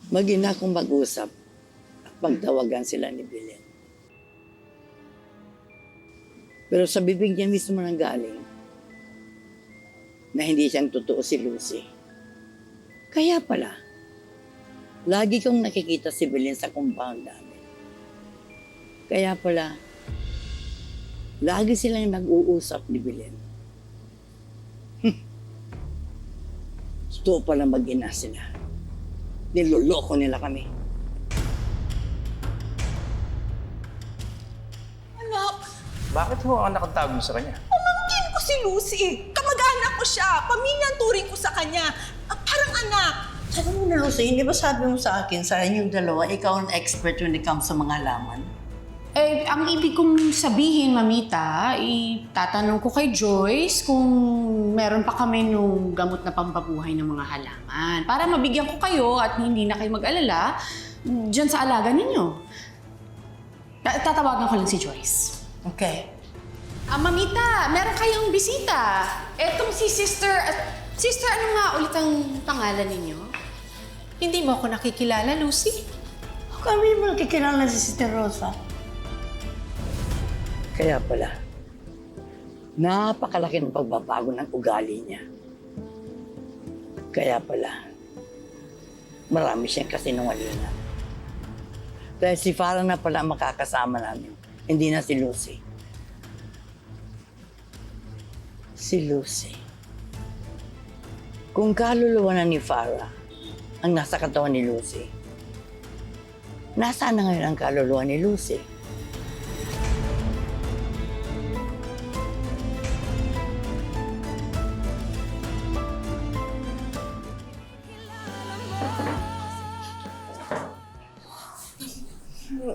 Mag-ina kong mag-usap at pagtawagan sila ni Belen. Pero sa bibig niya mismo nang galing na hindi siyang totoo si Lucy. Kaya pala, lagi kong nakikita si Belen sa compound namin. Kaya pala, lagi silang nag-uusap ni Belen. Totoo pala mag-ina sila. Niloloko nila kami. Anak, Bakit mo ang nakatawag mo sa kanya? pamangkin ko si Lucy. Kamag-anak ko siya. Pamilya ang turing ko sa kanya. Parang anak. Alam mo na, Lucy, hindi ba sabi mo sa akin, sa inyong dalawa, ikaw ang expert when it comes sa mga halaman? Eh, ang ibig kong sabihin, Mamita, itatanong ko kay Joyce kung meron pa kami nung gamot na pampabuhay ng mga halaman. Para mabigyan ko kayo at hindi na kayo mag-alala dyan sa alaga ninyo. Tatawagan ko lang si Joyce. Okay. Mamita, meron kayong bisita. Etong si Sister... Sister, ano nga ulit ang pangalan ninyo? Hindi mo ako nakikilala, Lucy? Kami mo nakikilala si Sister Rosa. Kaya pala, napakalaki ng pagbabago ng ugali niya. Kaya pala, marami siyang kasinungalingan. Dahil si Farah na pala ang makakasama namin, hindi na si Lucy. Si Lucy. Kung kaluluwa na ni Farah ang nasa katawan ni Lucy, nasaan na ngayon ang kaluluwa ni Lucy?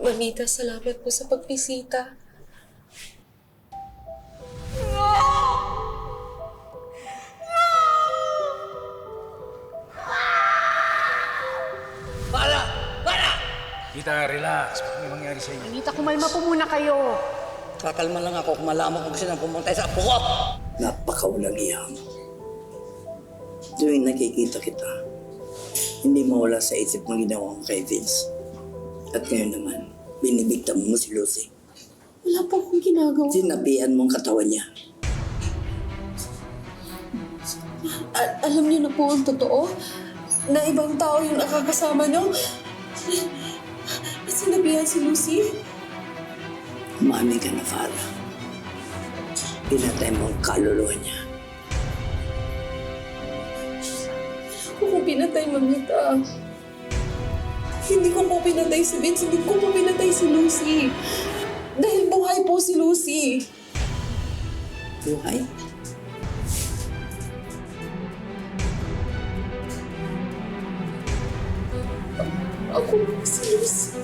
Mamita, salamat po sa pagbisita. Tita, relax. Bakit may mangyari sa inyo? Mamita, kumalma po muna kayo. Kakalma lang ako kung malaman kung sino pumunta sa apo ko. Napakawalang iya mo. Tuwing nakikita kita, hindi mawala sa isip ng ginawa ko kay Vince. At ngayon naman, binibigtan mo si Lucy. Wala po akong ginagawa. Sinabihan mong katawan niya. Alam niyo na po ang totoo? Na ibang tao yung nakakasama niyo? Sinabihan si Lucy? Umami ka na, Farah. Pinatay mo ang kaluluwa niya. Ako po pinatay, Mamita. Hindi ko po pinatay si Vince. Hindi ko po pinatay si Lucy. Dahil buhay po si Lucy. Buhay? Ako po si Lucy.